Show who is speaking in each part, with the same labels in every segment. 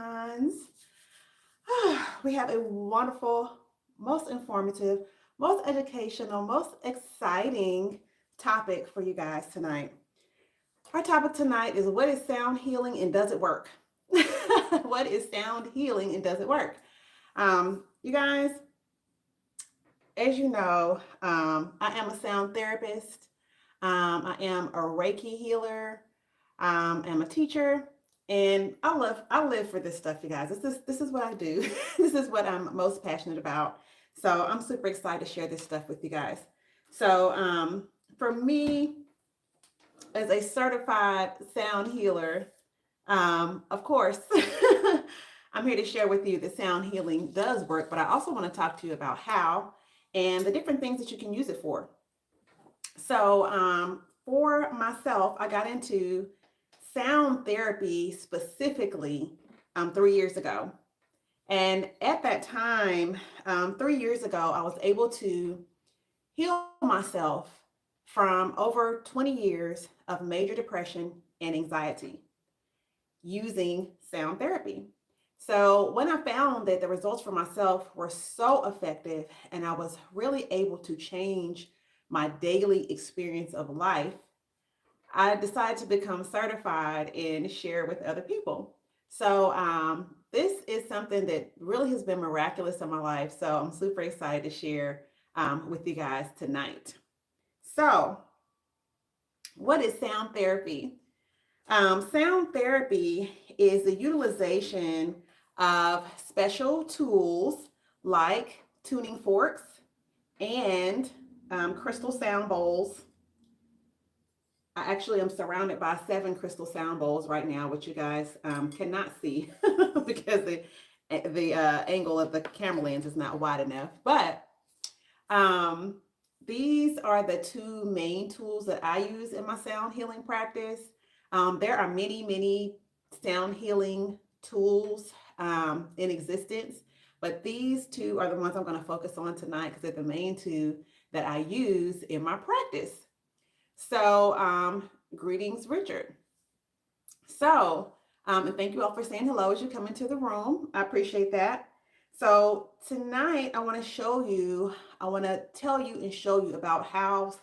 Speaker 1: ones. We have a wonderful, most informative, most educational, most exciting topic for you guys tonight. Our topic tonight is what is sound healing and does it work? What is sound healing and does it work? You guys, as you know, I am a sound therapist. I am a Reiki healer. I'm a teacher, and I live for this stuff, you guys. This is what I do. This is what I'm most passionate about. So I'm super excited to share this stuff with you guys. So for me, as a certified sound healer, of course, I'm here to share with you that sound healing does work, but I also want to talk to you about how and the different things that you can use it for. So, for myself, I got into sound therapy specifically 3 years ago. And at that time, 3 years ago, I was able to heal myself from over 20 years of major depression and anxiety using sound therapy. So when I found that the results for myself were so effective and I was really able to change my daily experience of life, I decided to become certified and share with other people. So this is something that really has been miraculous in my life. So I'm super excited to share with you guys tonight. So, what is sound therapy? Sound therapy is the utilization of special tools like tuning forks and crystal sound bowls. I actually am surrounded by 7 crystal sound bowls right now, which you guys cannot see because the angle of the camera lens is not wide enough. But um, these are the two main tools that I use in my sound healing practice. There are many, many sound healing tools in existence, but these two are the ones I'm going to focus on tonight because they're the main two that I use in my practice. So, greetings, Richard. So, and thank you all for saying hello as you come into the room. I appreciate that. So, tonight I want to tell you and show you about how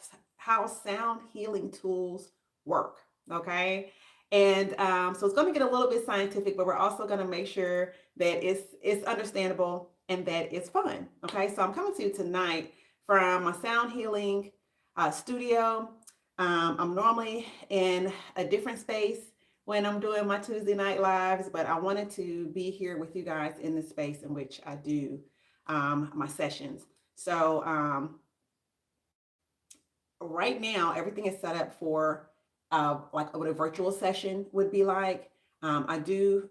Speaker 1: sound healing tools work. Okay. And so it's going to get a little bit scientific, but we're also going to make sure that it's understandable and that it's fun. Okay. So I'm coming to you tonight from my sound healing studio. I'm normally in a different space when I'm doing my Tuesday night lives, but I wanted to be here with you guys in the space in which I do my sessions. So right now, everything is set up for like what a virtual session would be like. Um, I do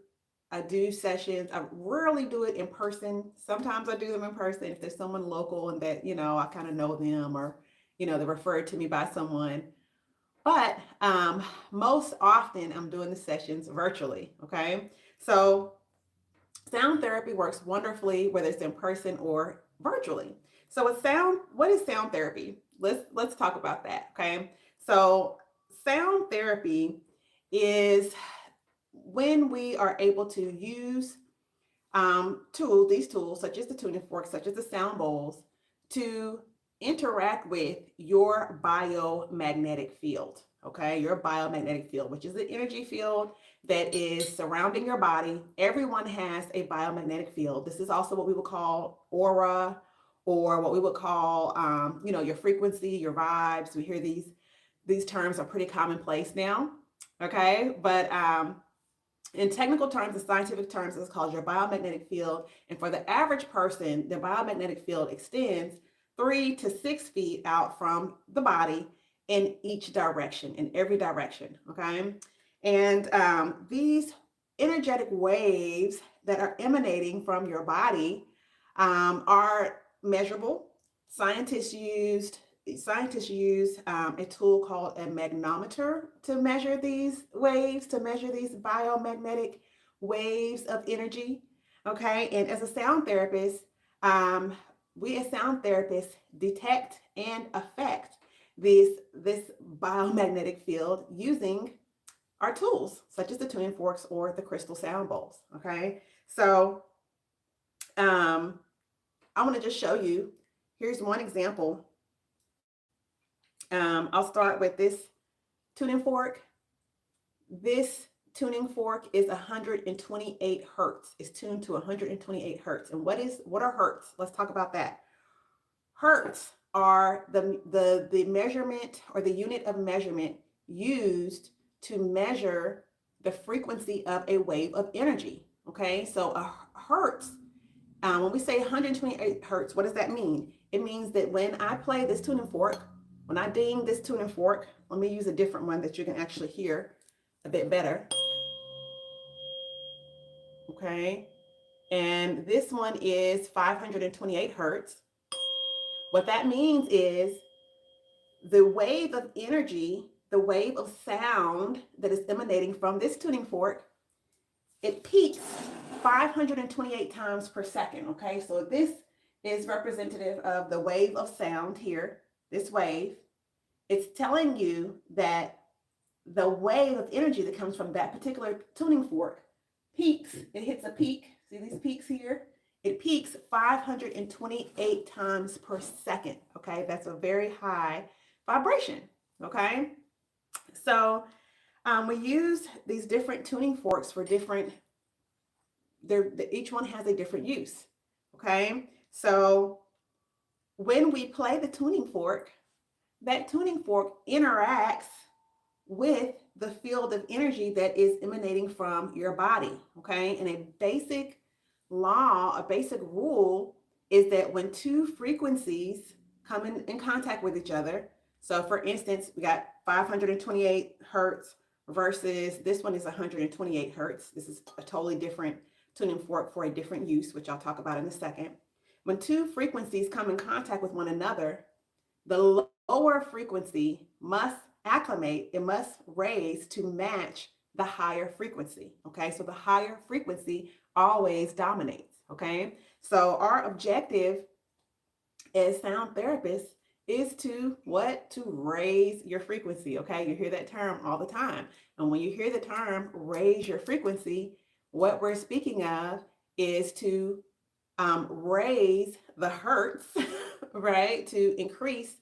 Speaker 1: I do sessions. I rarely do it in person. Sometimes I do them in person if there's someone local and that, I kind of know them or, they're referred to me by someone. But most often I'm doing the sessions virtually. Okay. So sound therapy works wonderfully whether it's in person or virtually. So what is sound therapy? Let's talk about that. Okay. So sound therapy is when we are able to use these tools, such as the tuning fork, such as the sound bowls, to interact with your biomagnetic field. Okay, your biomagnetic field, which is the energy field that is surrounding your body. Everyone has a biomagnetic field. This is also what we would call aura, or what we would call, your frequency, your vibes. We hear these terms are pretty commonplace now. Okay, but in technical terms and scientific terms, it's called your biomagnetic field. And for the average person, the biomagnetic field extends 3 to 6 feet out from the body in each direction, in every direction. Okay. And these energetic waves that are emanating from your body are measurable. Scientists used Scientists use a tool called a magnometer to measure these waves, to measure these biomagnetic waves of energy. Okay, and as a sound therapist, we as sound therapists detect and affect this biomagnetic field using our tools, such as the tuning forks or the crystal sound bowls. Okay, so I want to just show you. Here's one example. I'll start with this tuning fork. This tuning fork is 128 hertz. It's tuned to 128 hertz. And what are hertz? Let's talk about that. Hertz are the measurement or the unit of measurement used to measure the frequency of a wave of energy. Okay, so a hertz, when we say 128 hertz, what does that mean? It means that when I play this tuning fork, when I ding this tuning fork, let me use a different one that you can actually hear a bit better. Okay, and this one is 528 hertz. What that means is the wave of energy, the wave of sound that is emanating from this tuning fork, it peaks 528 times per second. Okay, so this is representative of the wave of sound here, this wave. It's telling you that the wave of energy that comes from that particular tuning fork peaks, it hits a peak. See these peaks here? It peaks 528 times per second. Okay, that's a very high vibration. Okay, so we use these different tuning forks for different, each one has a different use. Okay, so when we play the tuning fork, that tuning fork interacts with the field of energy that is emanating from your body. Okay, and a basic law, a basic rule is that when two frequencies come in contact with each other, so for instance, we got 528 hertz versus this one is 128 hertz. This is a totally different tuning fork for a different use, which I'll talk about in a second. When two frequencies come in contact with one another, the lower frequency must acclimate, it must raise to match the higher frequency. Okay, so the higher frequency always dominates. Okay, so our objective as sound therapists is to what? To raise your frequency. Okay, you hear that term all the time. And when you hear the term raise your frequency, what we're speaking of is to raise the hertz, right? To increase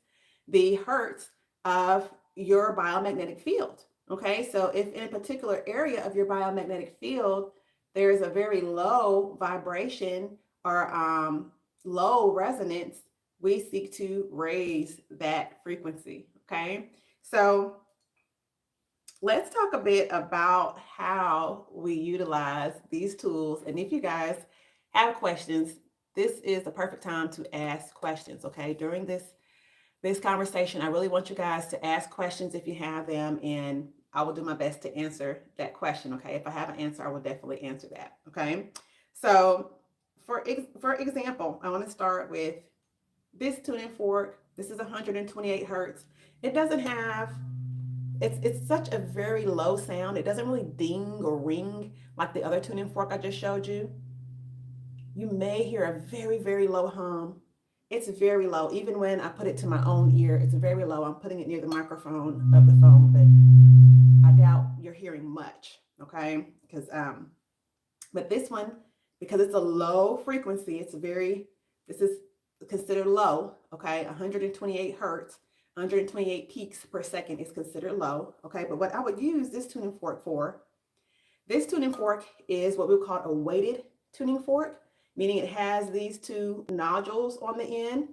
Speaker 1: the hertz of your biomagnetic field. Okay, so if in a particular area of your biomagnetic field, there's a very low vibration or low resonance, we seek to raise that frequency. Okay, so let's talk a bit about how we utilize these tools. And if you guys have questions, this is the perfect time to ask questions. Okay, during this conversation, I really want you guys to ask questions if you have them, and I will do my best to answer that question. Okay, if I have an answer, I will definitely answer that. Okay, so for example, I want to start with this tuning fork. This is 128 hertz. It doesn't have, it's such a very low sound. It doesn't really ding or ring like the other tuning fork I just showed you. You may hear a very, very low hum. It's very low. Even when I put it to my own ear, it's very low. I'm putting it near the microphone of the phone, but I doubt you're hearing much. Okay, because but this one, because it's a low frequency, this is considered low. Okay, 128 hertz, 128 peaks per second is considered low. Okay, but what I would use this tuning fork for, this tuning fork is what we call a weighted tuning fork, meaning it has these two nodules on the end,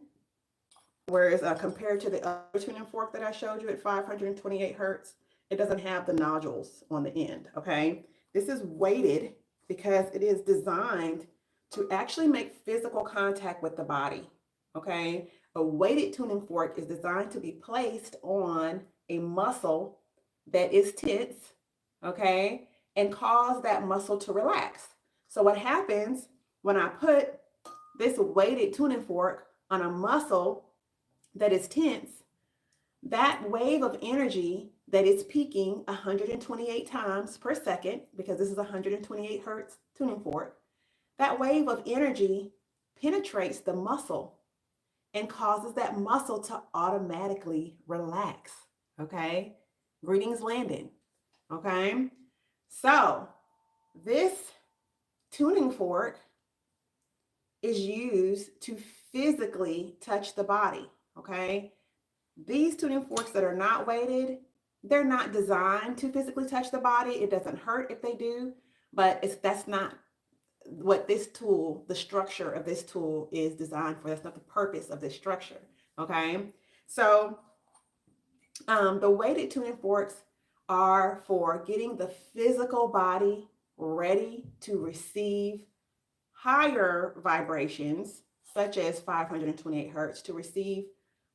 Speaker 1: whereas compared to the other tuning fork that I showed you at 528 hertz, it doesn't have the nodules on the end. Okay, this is weighted because it is designed to actually make physical contact with the body. Okay, a weighted tuning fork is designed to be placed on a muscle that is tense, okay, and cause that muscle to relax. So what happens when I put this weighted tuning fork on a muscle that is tense, that wave of energy that is peaking 128 times per second, because this is 128 hertz tuning fork, that wave of energy penetrates the muscle and causes that muscle to automatically relax. Okay? Greetings, Landon. Okay. So this tuning fork is used to physically touch the body. Okay. These tuning forks that are not weighted, they're not designed to physically touch the body. It doesn't hurt if they do, but that's not what this tool, the structure of this tool is designed for. That's not the purpose of this structure. Okay. So the weighted tuning forks are for getting the physical body ready to receive higher vibrations, such as 528 hertz, to receive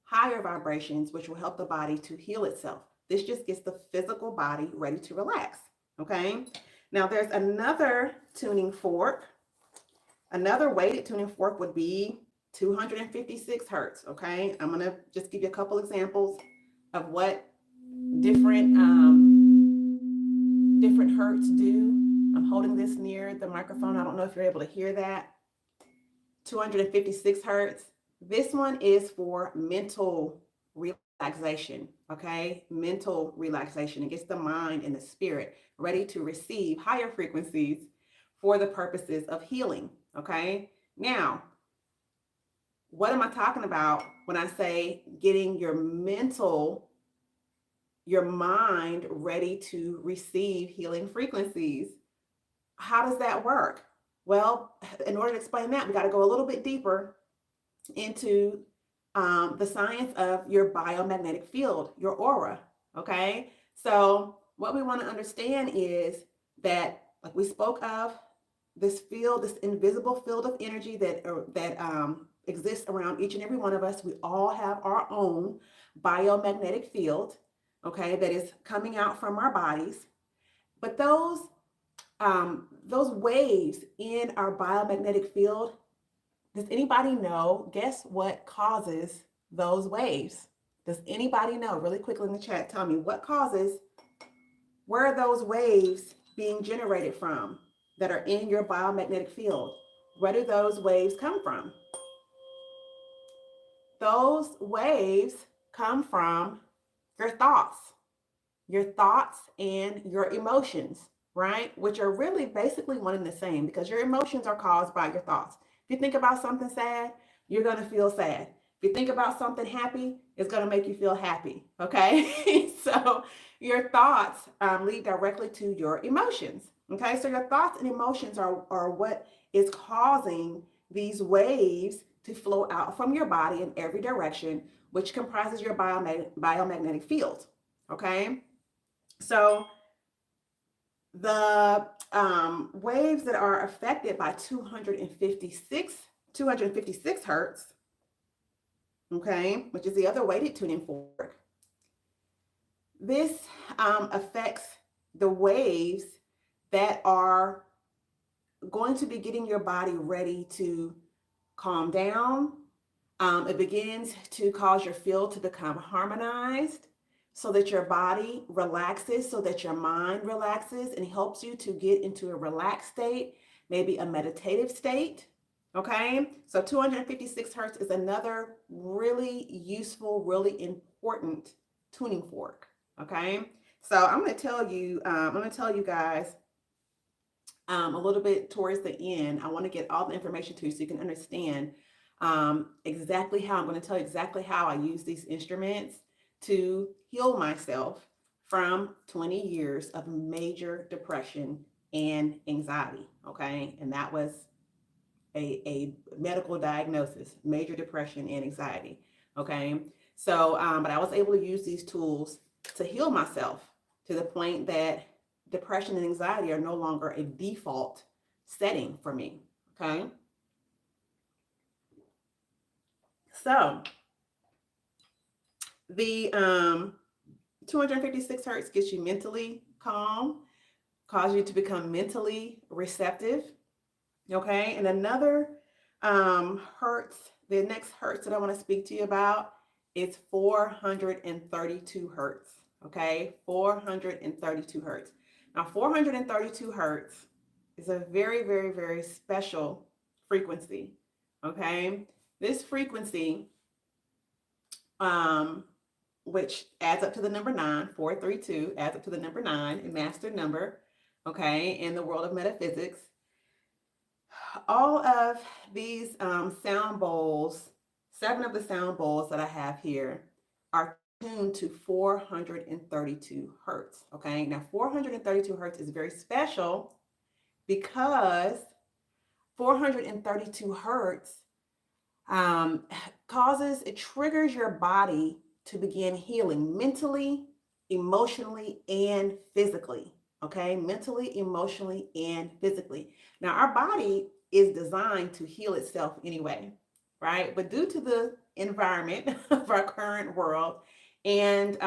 Speaker 1: higher vibrations, which will help the body to heal itself. This just gets the physical body ready to relax. Okay. Now, there's another tuning fork. Another weighted tuning fork would be 256 hertz. Okay. I'm going to just give you a couple examples of what different different hertz do. I'm holding this near the microphone. I don't know if you're able to hear that. 256 hertz. This one is for mental relaxation, okay? Mental relaxation. It gets the mind and the spirit ready to receive higher frequencies for the purposes of healing, okay? Now, what am I talking about when I say getting your mind ready to receive healing frequencies? How does that work? Well, in order to explain that, we got to go a little bit deeper into the science of your biomagnetic field, your aura. Okay. So, what we want to understand is that, like we spoke of, this field, this invisible field of energy that exists around each and every one of us. We all have our own biomagnetic field, okay, that is coming out from our bodies. But those waves in our biomagnetic field, does anybody know? Guess what causes those waves? Does anybody know? Really quickly in the chat, tell me where are those waves being generated from that are in your biomagnetic field? Where do those waves come from? Those waves come from your thoughts and your emotions, right? Which are really basically one and the same because your emotions are caused by your thoughts. If you think about something sad, you're going to feel sad. If you think about something happy, it's going to make you feel happy. Okay. So your thoughts lead directly to your emotions. Okay. So your thoughts and emotions are what is causing these waves to flow out from your body in every direction, which comprises your biomagnetic field. Okay. So the waves that are affected by 256 hertz, okay, which is the other weighted tuning fork, this affects the waves that are going to be getting your body ready to calm down. It begins to cause your field to become harmonized so that your body relaxes, so that your mind relaxes and helps you to get into a relaxed state, maybe a meditative state. Okay, so 256 hertz is another really useful, really important tuning fork. Okay, so I'm going to tell you guys a little bit towards the end. I want to get all the information to you so you can understand exactly how I'm going to tell you exactly how I use these instruments to heal myself from 20 years of major depression and anxiety. Okay. And that was a medical diagnosis, major depression and anxiety. Okay. So, but I was able to use these tools to heal myself to the point that depression and anxiety are no longer a default setting for me. Okay. So the 256 hertz gets you mentally calm, cause you to become mentally receptive. Okay. And another hertz, the next hertz that I want to speak to you about is 432 hertz. Okay. 432 hertz. Now, 432 hertz is a very, very, very special frequency. Okay. This frequency, um, which adds up to the number nine. 432 adds up to the number nine, a master number, okay, in the world of metaphysics. All of these sound bowls, seven of the sound bowls that I have here, are tuned to 432 hertz. Okay, now 432 hertz is very special because 432 hertz um, it triggers your body to begin healing mentally, emotionally, and physically. Okay, mentally, emotionally, and physically. Now, our body is designed to heal itself anyway, right? But due to the environment of our current world and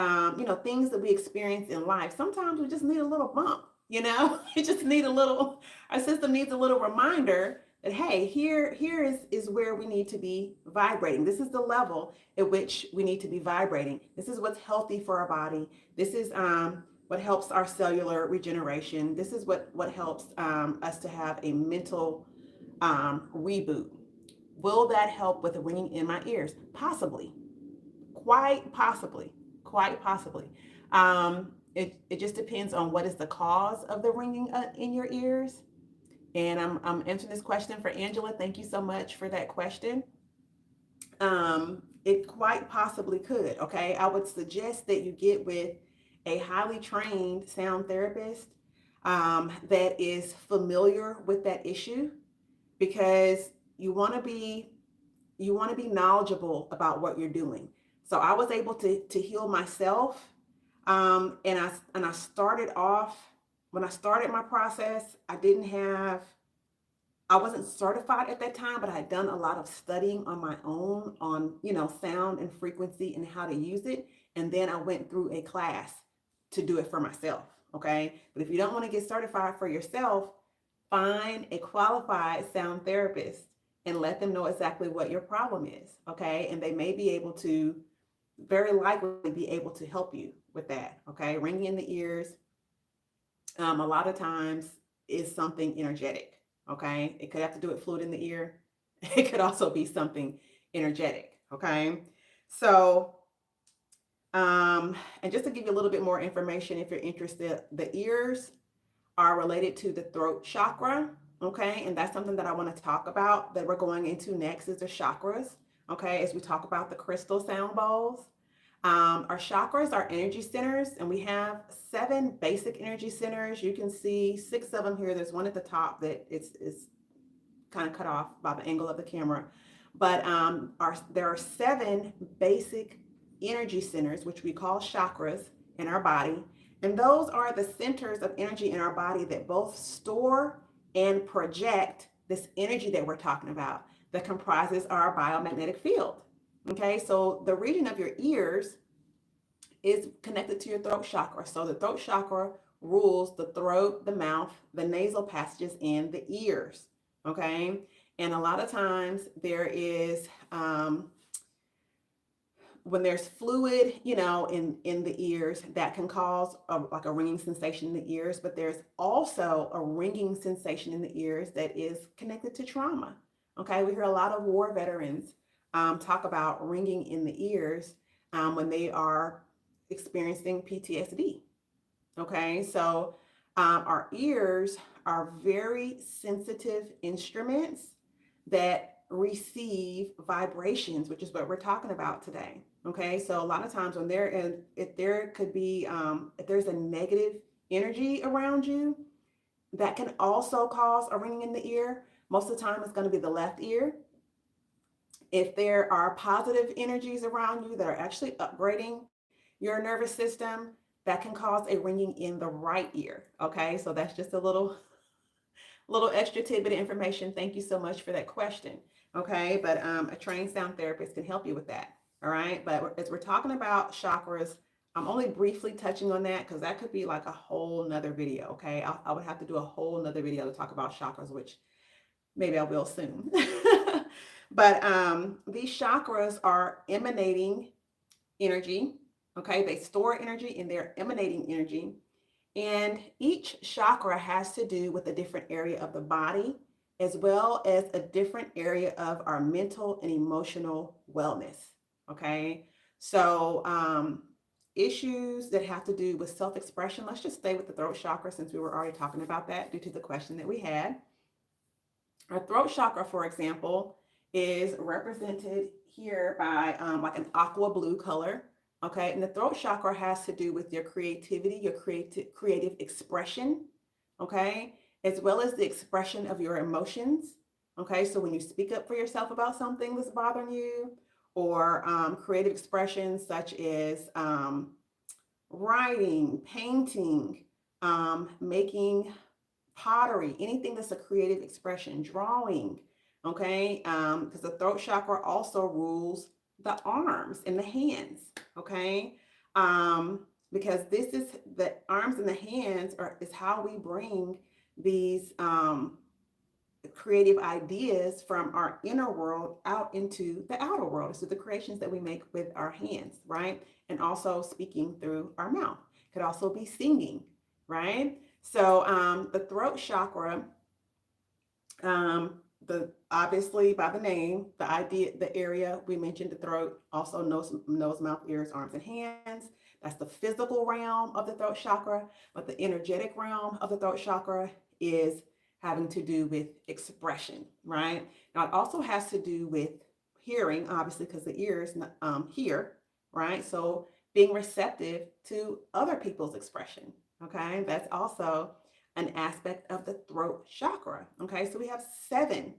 Speaker 1: things that we experience in life, sometimes we just need a little bump. We just need a little. Our system needs a little reminder that, hey, here is where we need to be vibrating. This is the level at which we need to be vibrating. This is what's healthy for our body. This is what helps our cellular regeneration. This is what helps us to have a mental reboot. Will that help with the ringing in my ears? Possibly, quite possibly, quite possibly. It just depends on what is the cause of the ringing in your ears. And I'm answering this question for Angela. Thank you so much for that question. It quite possibly could. Okay. I would suggest that you get with a highly trained sound therapist that is familiar with that issue, because you want to be knowledgeable about what you're doing. So I was able to heal myself. And I started off, when I started my process, I wasn't certified at that time, but I had done a lot of studying on my own on, sound and frequency and how to use it. And then I went through a class to do it for myself. Okay. But if you don't want to get certified for yourself, find a qualified sound therapist and let them know exactly what your problem is. Okay. And they may be able to, very likely be able to help you with that. Okay. Ringing in the ears, a lot of times is something energetic. Okay. It could have to do with fluid in the ear. It could also be something energetic. Okay. So, and just to give you a little bit more information, if you're interested, the ears are related to the throat chakra. Okay. And that's something that I want to talk about, that we're going into next, is the chakras. Okay. As we talk about the crystal sound bowls. Our chakras are energy centers, and we have 7 basic energy centers. You can see 6 of them here. There's one at the top that is kind of cut off by the angle of the camera. But there are 7 basic energy centers, which we call chakras, in our body. And those are the centers of energy in our body that both store and project this energy that we're talking about, that comprises our biomagnetic field. Okay, so the region of your ears is connected to your throat chakra. So the throat chakra rules the throat, the mouth, the nasal passages, and the ears. Okay, and a lot of times there is when there's fluid, in the ears, that can cause like a ringing sensation in the ears. But there's also a ringing sensation in the ears that is connected to trauma. Okay, we hear a lot of war veterans talk about ringing in the ears when they are experiencing PTSD. Okay, so our ears are very sensitive instruments that receive vibrations, which is what we're talking about today. Okay, so a lot of times when if there could be, if there's a negative energy around you, that can also cause a ringing in the ear. Most of the time, it's going to be the left ear. If there are positive energies around you that are actually upgrading your nervous system, that can cause a ringing in the right ear. Okay, so that's just a little extra tidbit of information. Thank you so much for that question. Okay, but a trained sound therapist can help you with that. All right, but as we're talking about chakras, I'm only briefly touching on that because that could be like a whole nother video. Okay, I would have to do a whole nother video to talk about chakras, which maybe I will soon. But these chakras are emanating energy. Okay, they store energy and they're emanating energy. And each chakra has to do with a different area of the body, as well as a different area of our mental and emotional wellness. Okay, so issues that have to do with self-expression. Let's just stay with the throat chakra since we were already talking about that due to the question that we had. Our throat chakra, for example, is represented here by like an aqua blue color. Okay, and the throat chakra has to do with your creativity, your creative expression. Okay, as well as the expression of your emotions. Okay, so when you speak up for yourself about something that's bothering you, or creative expressions such as writing, painting, making pottery, anything that's a creative expression, drawing, okay? Because the throat chakra also rules the arms and the hands, okay? Because this is the arms and the hands is how we bring these creative ideas from our inner world out into the outer world. So the creations that we make with our hands, right? And also speaking through our mouth. Could also be singing, right? So the throat chakra, the obviously by the name, the idea, the area we mentioned, the throat, also nose, mouth, ears, arms, and hands. That's the physical realm of the throat chakra, but the energetic realm of the throat chakra is having to do with expression, right? Now it also has to do with hearing, obviously, because the ears hear, right? So being receptive to other people's expression, okay? That's also an aspect of the throat chakra, okay? So we have 7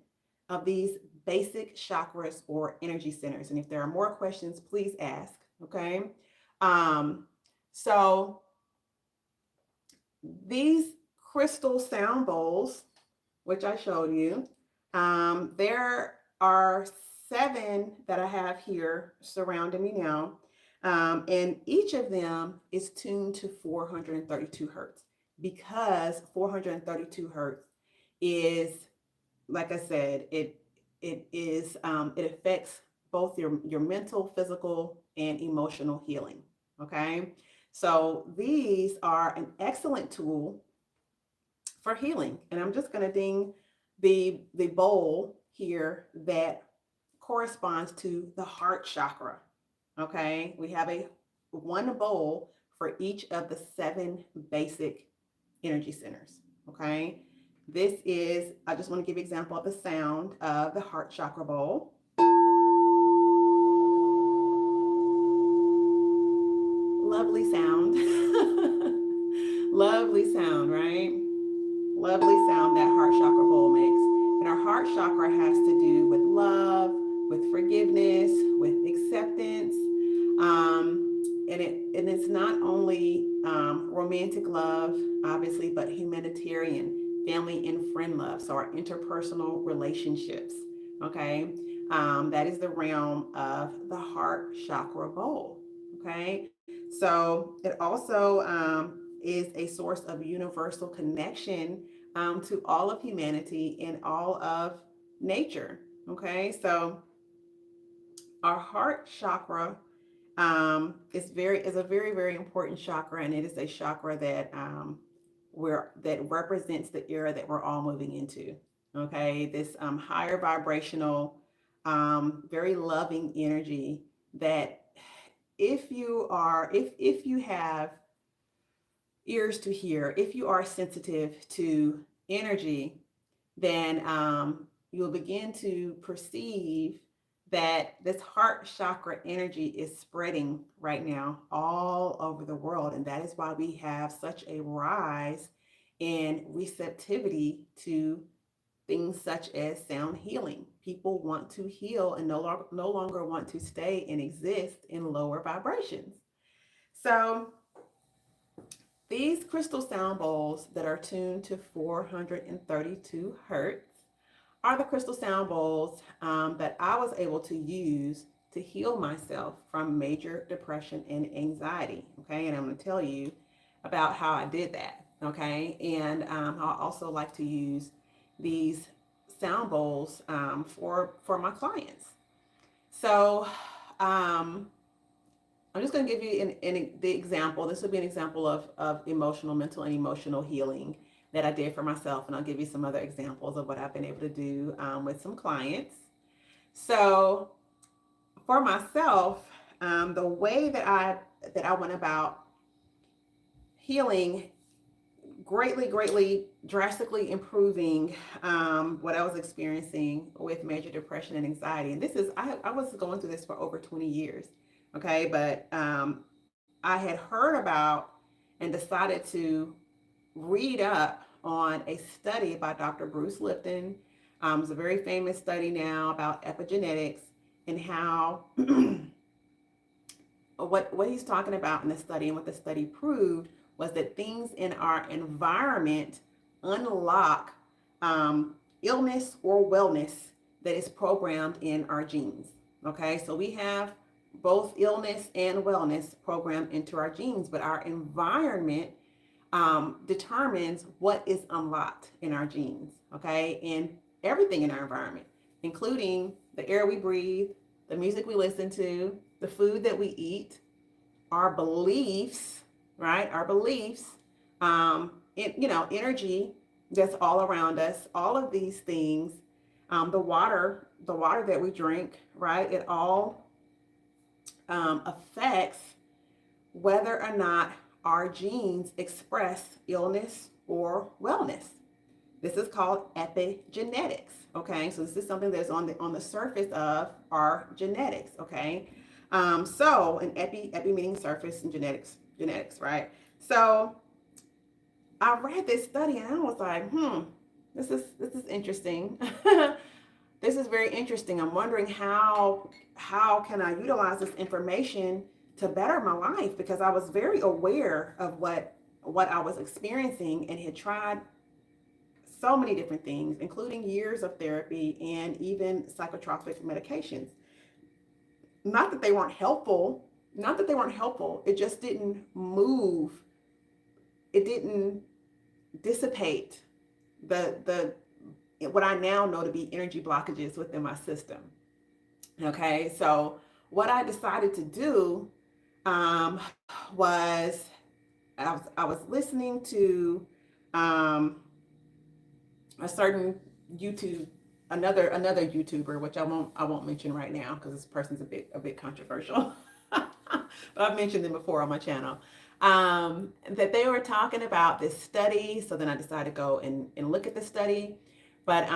Speaker 1: of these basic chakras or energy centers. And if there are more questions, please ask, okay? So these crystal sound bowls, which I showed you, there are 7 that I have here surrounding me now. And each of them is tuned to 432 hertz because 432 hertz is, like I said, it affects both your mental, physical, and emotional healing. Okay, so these are an excellent tool for healing, and I'm just going to ding the bowl here that corresponds to the heart chakra. Okay, we have a one bowl for each of the 7 basic energy centers. Okay, this is, I just want to give you an example of the sound of the heart chakra bowl. Lovely sound. Lovely sound, right? Lovely sound that heart chakra bowl makes. And our heart chakra has to do with love, with forgiveness, with acceptance. And it's not only romantic love, obviously, but humanitarian, family and friend love. So our interpersonal relationships. Okay, that is the realm of the heart chakra bowl. Okay, so it also is a source of universal connection to all of humanity and all of nature. Okay, so our heart chakra is a very very important chakra, and it is a chakra that that represents the era that we're all moving into. Okay, this higher vibrational, very loving energy that if you have ears to hear, if you are sensitive to energy, then you'll begin to perceive that this heart chakra energy is spreading right now all over the world. And that is why we have such a rise in receptivity to things such as sound healing. People want to heal and no longer want to stay and exist in lower vibrations. So these crystal sound bowls that are tuned to 432 hertz are the crystal sound bowls that I was able to use to heal myself from major depression and anxiety. Okay, and I'm going to tell you about how I did that. Okay, and I also like to use these sound bowls for my clients. So I'm just going to give you the example. This would be an example of emotional, mental, and emotional healing that I did for myself. And I'll give you some other examples of what I've been able to do with some clients. So for myself, the way that I that I went about healing, greatly, drastically improving what I was experiencing with major depression and anxiety. And this is, I was going through this for over 20 years. Okay. But I had heard about and decided to read up on a study by Dr. Bruce Lipton. It's a very famous study now about epigenetics and how what he's talking about in the study and what the study proved was that things in our environment unlock illness or wellness that is programmed in our genes. Okay, so we have both illness and wellness programmed into our genes, but our environment determines what is unlocked in our genes. Okay, and everything in our environment, including the air we breathe, the music we listen to, the food that we eat, our beliefs, right? Our beliefs, energy that's all around us, all of these things, the water that we drink, right? It all affects whether or not our genes express illness or wellness. This is called epigenetics. Okay, so this is something that's on the surface of our genetics. Okay, so an epi meaning surface and genetics, right? So I read this study and I was like, this is interesting. This is very interesting. I'm wondering how can I utilize this information to better my life, because I was very aware of what I was experiencing and had tried so many different things, including years of therapy and even psychotropic medications. Not that they weren't helpful, it just didn't move. It didn't dissipate the what I now know to be energy blockages within my system. Okay, so what I decided to do was I was listening to a certain YouTube, another YouTuber, which I won't mention right now because this person's a bit controversial, but I've mentioned them before on my channel. That they were talking about this study, so then I decided to go and look at the study, but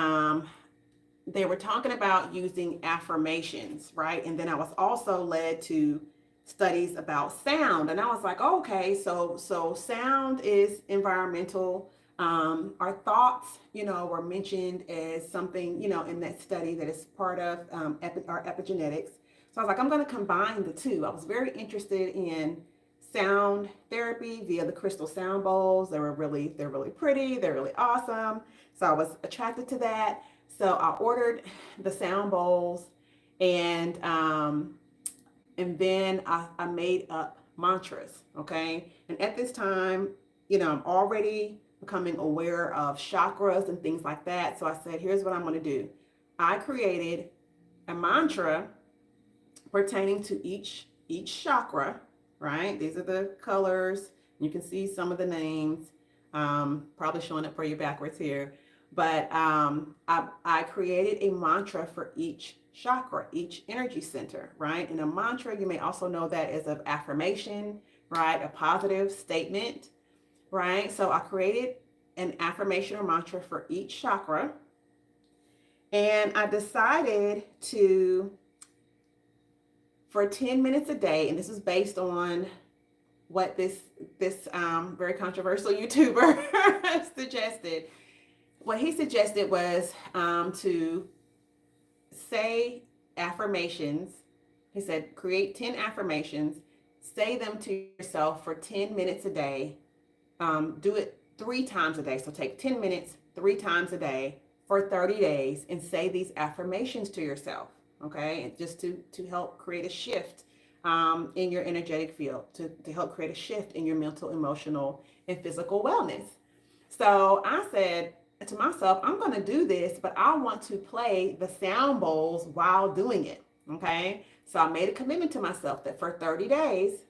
Speaker 1: they were talking about using affirmations, right? And then I was also led to studies about sound, and I was like, oh, okay, so sound is environmental. Our thoughts, were mentioned as something, in that study that is part of our epigenetics. So I was like, I'm going to combine the two. I was very interested in sound therapy via the crystal sound bowls. They're really pretty. They're really awesome. So I was attracted to that. So I ordered the sound bowls, and then I made up mantras. Okay. And at this time, I'm already becoming aware of chakras and things like that. So I said, here's what I'm going to do. I created a mantra pertaining to each chakra, right? These are the colors. You can see some of the names, probably showing up for you backwards here. But I created a mantra for each chakra, each energy center, right? And a mantra, you may also know that as an affirmation, right? A positive statement, right? So I created an affirmation or mantra for each chakra. And I decided to, for 10 minutes a day, and this is based on what this very controversial YouTuber suggested. What he suggested was to say affirmations. He said, create 10 affirmations, say them to yourself for 10 minutes a day. Do it 3 times a day. So take 10 minutes 3 times a day for 30 days and say these affirmations to yourself. Okay, and just to help create a shift in your energetic field, to help create a shift in your mental, emotional, and physical wellness. So I said to myself, I'm going to do this, but I want to play the sound bowls while doing it. Okay, so I made a commitment to myself that for 30 days,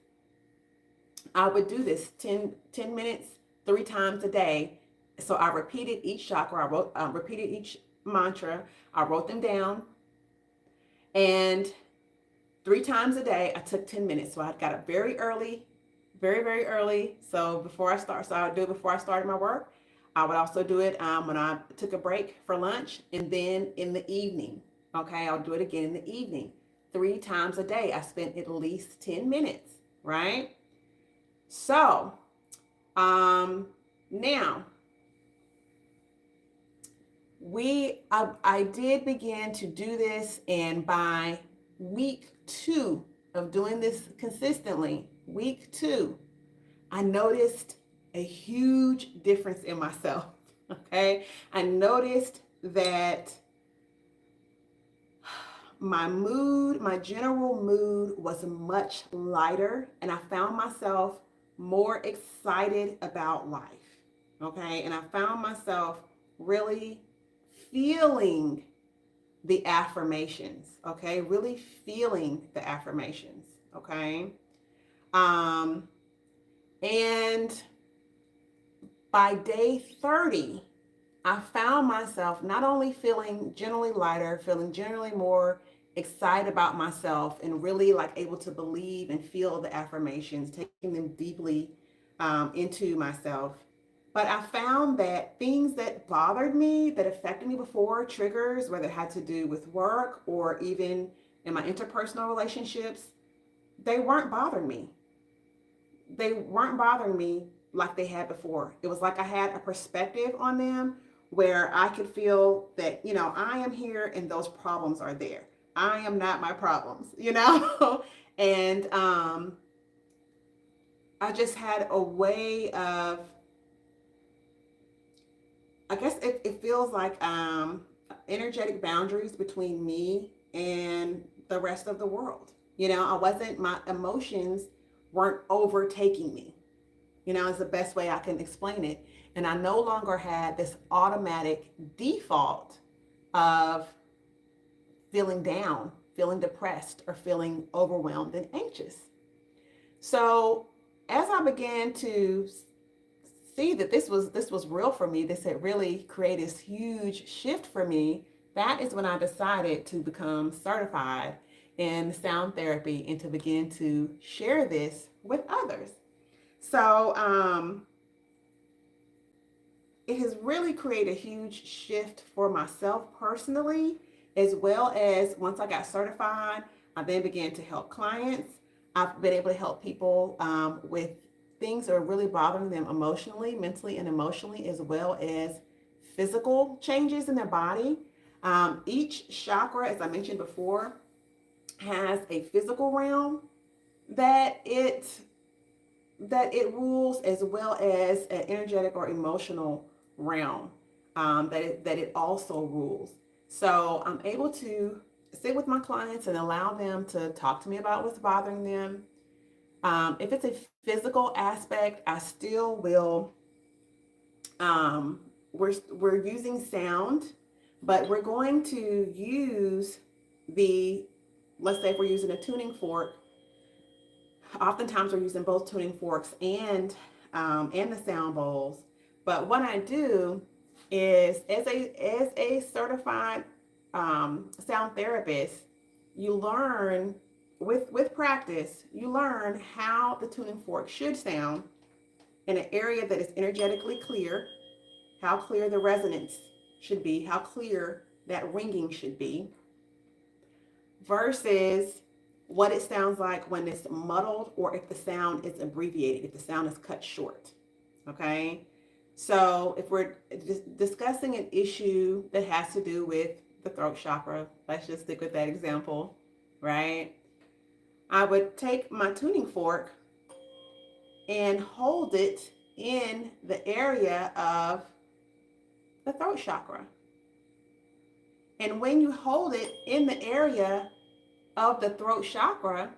Speaker 1: I would do this 10 minutes 3 times a day. So I repeated each chakra, repeated each mantra, I wrote them down. And 3 times a day. I took 10 minutes. So I got up very early, very, very early. So I would do it before I started my work. I would also do it when I took a break for lunch, and then in the evening. Okay, I'll do it again in the evening. 3 times a day. I spent at least 10 minutes, right? So, now I did begin to do this, and by week 2 of doing this consistently, week 2, I noticed a huge difference in myself. Okay, I noticed that my general mood was much lighter, and I found myself more excited about life. Okay, and I found myself really feeling the affirmations. Okay, really feeling the affirmations. Okay, um, and by day 30, I found myself not only feeling generally lighter, feeling generally more excited about myself, and really like able to believe and feel the affirmations, taking them deeply into myself. But I found that things that bothered me, that affected me before, triggers, whether it had to do with work or even in my interpersonal relationships, they weren't bothering me. They weren't bothering me like they had before. It was like I had a perspective on them where I could feel that, I am here and those problems are there. I am not my problems. And I just had a way of, I guess it feels like energetic boundaries between me and the rest of the world. I wasn't, my emotions weren't overtaking me, is the best way I can explain it. And I no longer had this automatic default of feeling down, feeling depressed, or feeling overwhelmed and anxious. So as I began to see that this was real for me, this had really created this huge shift for me, that is when I decided to become certified in sound therapy and to begin to share this with others. So it has really created a huge shift for myself personally, as well as once I got certified, I then began to help clients. I've been able to help people with things that are really bothering them emotionally, mentally, and emotionally, as well as physical changes in their body. Each chakra, as I mentioned before, has a physical realm that it rules, as well as an energetic or emotional realm that it also rules. So I'm able to sit with my clients and allow them to talk to me about what's bothering them. If it's a physical aspect, I still will. We're using sound, but we're going to use the. Let's say if we're using a tuning fork, oftentimes we're using both tuning forks and the sound bowls. But what I do is, as a certified sound therapist, you learn with practice. You learn how the tuning fork should sound in an area that is energetically clear, how clear the resonance should be, how clear that ringing should be, versus what it sounds like when it's muddled, or if the sound is abbreviated, if the sound is cut short. Okay. So if we're discussing an issue that has to do with the throat chakra, let's just stick with that example, right? I would take my tuning fork and hold it in the area of the throat chakra. And when you hold it in the area of the throat chakra,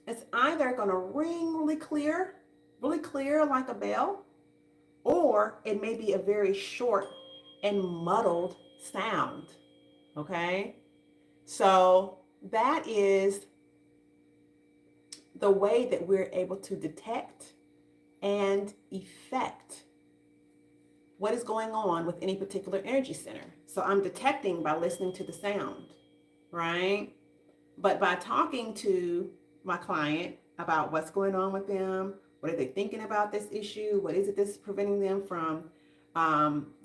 Speaker 1: it's either going to ring really clear like a bell, or it may be a very short and muddled sound. Okay? So that is the way that we're able to detect and effect what is going on with any particular energy center. So I'm detecting by listening to the sound, right? But by talking to my client about what's going on with them, what are they thinking about this issue, what is it that's preventing them from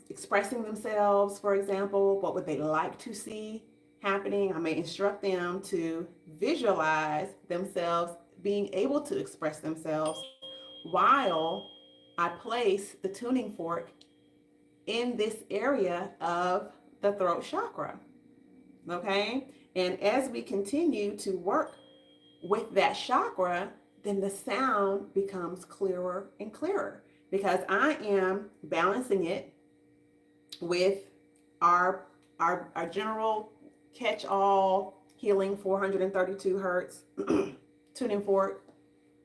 Speaker 1: expressing themselves, for example, what would they like to see happening, I may instruct them to visualize themselves being able to express themselves while I place the tuning fork in this area of the throat chakra. Okay. And as we continue to work with that chakra, then the sound becomes clearer and clearer because I am balancing it with our our general catch-all healing 432 hertz tuning fork,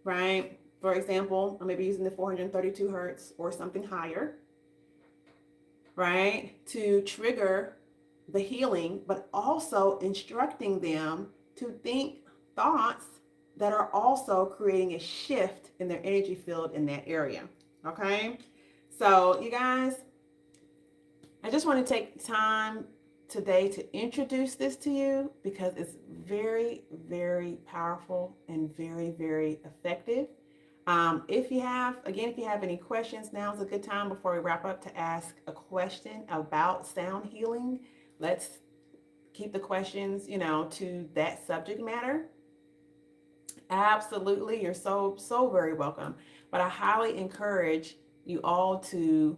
Speaker 1: right? For example, I may be using the 432 hertz or something higher, right, to trigger the healing, but also instructing them to think thoughts that are also creating a shift in their energy field in that area. Okay. So, you guys, I just want to take time today to introduce this to you because it's very, very powerful and very, very effective. If you have any questions, now is a good time before we wrap up to ask a question about sound healing. Let's keep the questions, to that subject matter. Absolutely. You're so very welcome. But I highly encourage you all to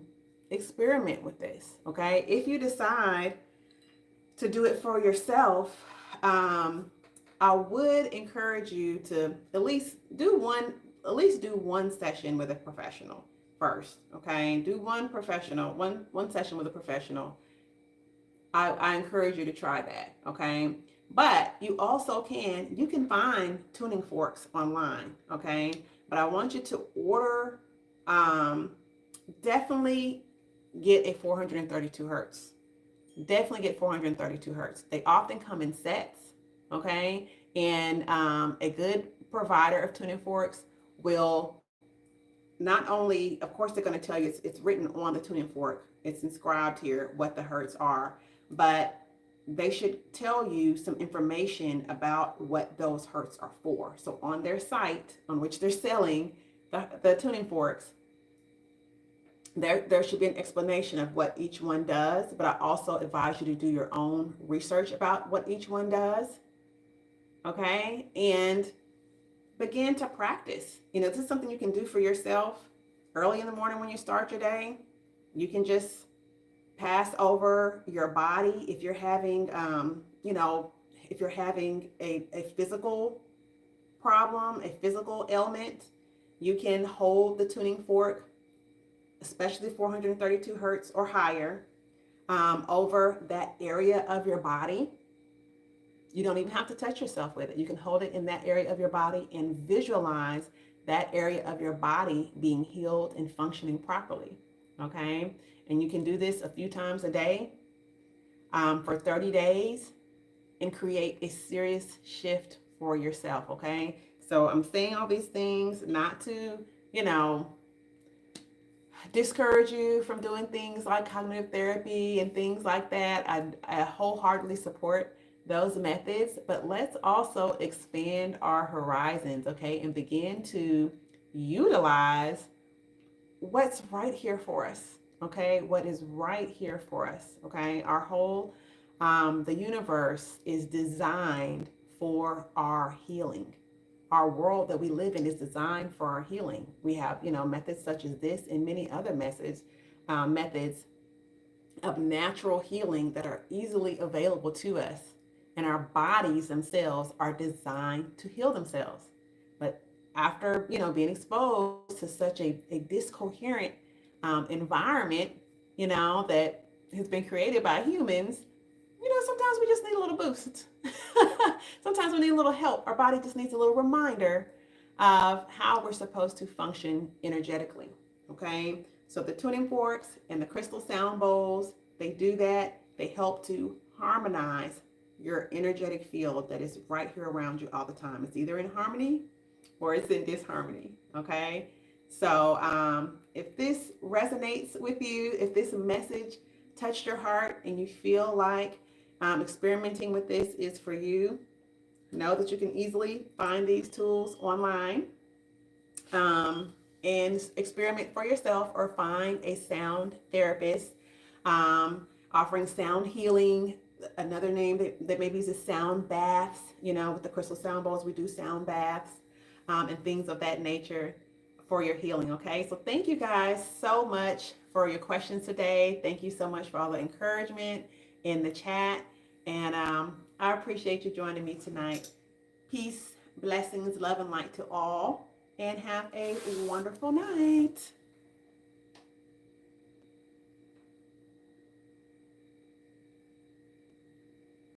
Speaker 1: experiment with this. Okay. If you decide to do it for yourself, I would encourage you to at least do one session with a professional first. Okay. Do one session with a professional. I encourage you to try that. Okay. But you can find tuning forks online. Okay. But I want you to order, um, definitely get a 432 hertz. Definitely get 432 hertz. They often come in sets. Okay. And a good provider of tuning forks will not only, of course, they're going to tell you it's written on the tuning fork, it's inscribed here what the hertz are, but they should tell you some information about what those hertz are for. So on their site, on which they're selling the tuning forks, there should be an explanation of what each one does. But I also advise you to do your own research about what each one does. Okay. And begin to practice. This is something you can do for yourself early in the morning when you start your day. You can just pass over your body if you're having, if you're having a physical problem, a physical ailment. You can hold the tuning fork, especially 432 hertz or higher, over that area of your body. You don't even have to touch yourself with it. You can hold it in that area of your body and visualize that area of your body being healed and functioning properly. Okay. And you can do this a few times a day, for 30 days and create a serious shift for yourself. Okay. So I'm saying all these things not to, you know, discourage you from doing things like cognitive therapy and things like that. I wholeheartedly support those methods, but let's also expand our horizons, okay, and begin to utilize what's right here for us, okay, what is right here for us, okay. Our whole, the universe is designed for our healing. Our world that we live in is designed for our healing. We have, methods such as this and many other methods of natural healing that are easily available to us. And our bodies themselves are designed to heal themselves. But after, being exposed to such a discoherent environment, that has been created by humans, sometimes we just need a little boost. Sometimes we need a little help. Our body just needs a little reminder of how we're supposed to function energetically. Okay. So the tuning forks and the crystal sound bowls, they do that. They help to harmonize your energetic field that is right here around you all the time. It's either in harmony or it's in disharmony. Okay. So if this resonates with you, if this message touched your heart and you feel like experimenting with this is for you, Know that you can easily find these tools online, and experiment for yourself or find a sound therapist, offering sound healing. Another name that maybe is sound baths. With the crystal sound bowls, we do sound baths, and things of that nature for your healing. Okay, so thank you guys so much for your questions today. Thank you so much for all the encouragement in the chat, and I appreciate you joining me tonight. Peace, blessings, love, and light to all, and have a wonderful night.